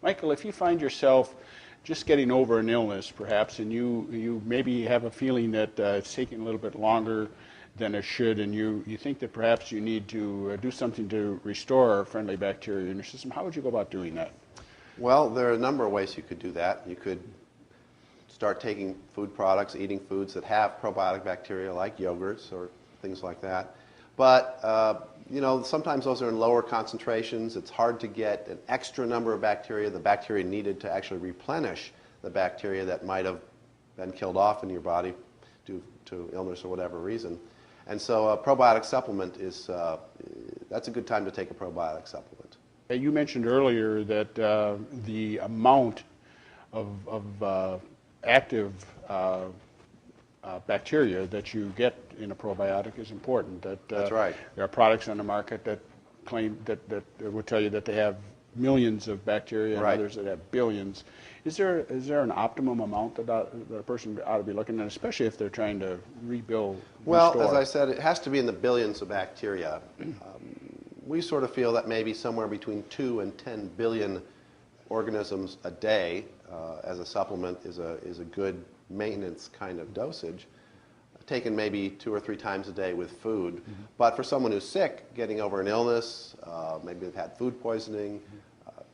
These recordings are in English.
Michael, if you find yourself just getting over an illness, perhaps, and you maybe have a feeling that it's taking a little bit longer than it should, and you think that perhaps you need to do something to restore friendly bacteria in your system, how would you go about doing that? Well, there are a number of ways you could do that. You could start taking food products, eating foods that have probiotic bacteria like yogurts or things like that. But, you know, sometimes those are in lower concentrations. It's hard to get an extra number of bacteria, the bacteria needed to actually replenish the bacteria that might have been killed off in your body due to illness or whatever reason. And so a probiotic supplement is, that's a good time to take a probiotic supplement. You mentioned earlier that the amount of active bacteria that you get in a probiotic is important. That's right. There are products on the market that claim that would tell you that they have millions of bacteria and Right. others that have billions. Is there an optimum amount that a person ought to be looking at, especially if they're trying to rebuild, Well, restore? as I said, it has to be in the billions of bacteria. We sort of feel that maybe somewhere between 2 and 10 billion organisms a day as a supplement is a good maintenance kind of dosage, taken maybe 2 or 3 times a day with food. Mm-hmm. But for someone who's sick, getting over an illness, maybe they've had food poisoning,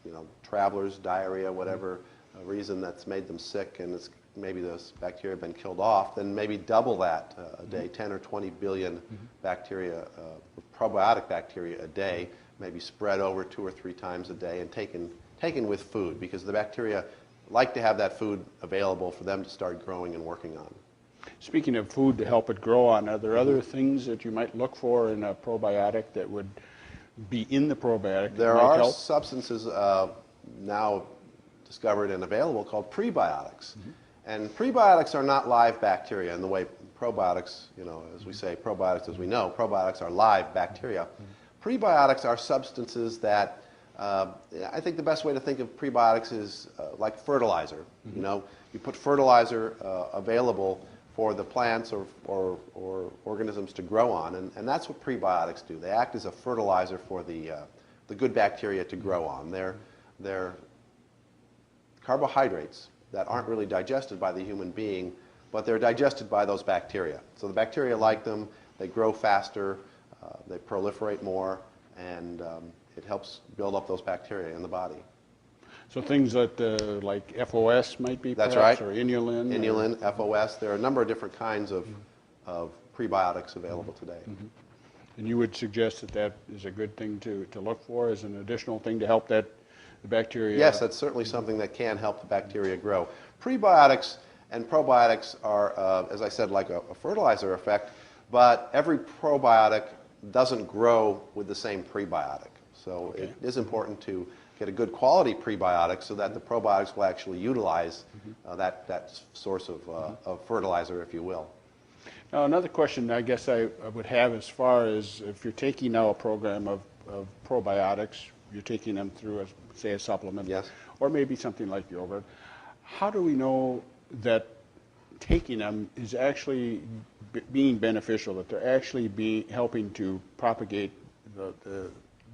you know, travelers, diarrhea, whatever reason that's made them sick, and it's maybe those bacteria have been killed off, then maybe double that a day, 10 or 20 billion bacteria, probiotic bacteria a day, maybe spread over 2 or 3 times a day and taken with food, because the bacteria like to have that food available for them to start growing and working on. Speaking of food to help it grow on, are there other things that you might look for in a probiotic that would be in the probiotic There that might are help? substances now discovered and available called prebiotics. And prebiotics are not live bacteria in the way probiotics, you know, as we say, probiotics as we know, probiotics are live bacteria. Prebiotics are substances that, I think the best way to think of prebiotics is like fertilizer. You know, you put fertilizer available for the plants or organisms to grow on, and that's what prebiotics do. They act as a fertilizer for the good bacteria to grow on. They're carbohydrates that aren't really digested by the human being, but they're digested by those bacteria. So the bacteria like them, they grow faster, they proliferate more, and it helps build up those bacteria in the body. So things that like FOS might be, That's perhaps, right. or inulin? Inulin, FOS, there are a number of different kinds of prebiotics available today. And you would suggest that that is a good thing to look for as an additional thing to help the bacteria? Yes, that's certainly something that can help the bacteria grow. Prebiotics and probiotics are, as I said, like a fertilizer effect, but every probiotic doesn't grow with the same prebiotic. So it is important to get a good quality prebiotic so that the probiotics will actually utilize that source of fertilizer, if you will. Now, another question I guess I would have, as far as if you're taking now a program of probiotics, you're taking them through, say, a supplement, Yes. or maybe something like yogurt, how do we know that taking them is actually being beneficial, that they're actually helping to propagate the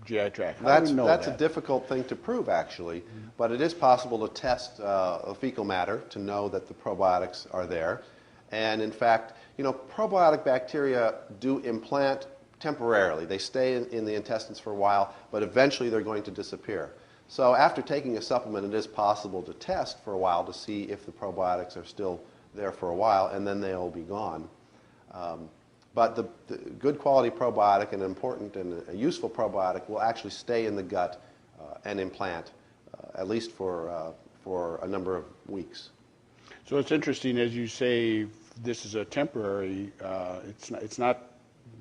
GI tract? How do we know That's that? a difficult thing to prove, actually, but it is possible to test fecal matter to know that the probiotics are there. And in fact, you know, probiotic bacteria do implant temporarily. They stay in the intestines for a while, but eventually they're going to disappear. So after taking a supplement, it is possible to test for a while to see if the probiotics are still there for a while, and then they'll be gone. But the good quality probiotic, an important and a useful probiotic, will actually stay in the gut and implant, at least for a number of weeks. So it's interesting, as you say, this is a temporary, it's not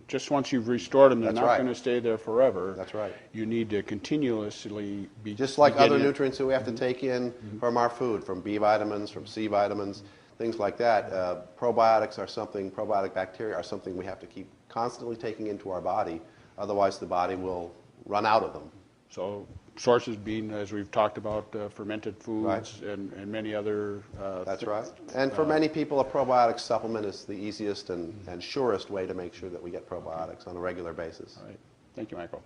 just once you've restored them, they're That's not right. going to stay there forever. That's right. You need to continuously be Just like be other getting it. nutrients that we have to take in from our food, from B vitamins, from C vitamins, things like that. Probiotic bacteria are something we have to keep constantly taking into our body, otherwise the body will run out of them. So sources being, as we've talked about, fermented foods Right. and many other. That's right. And for many people, a probiotic supplement is the easiest and surest way to make sure that we get probiotics on a regular basis. All right. Thank you, Michael.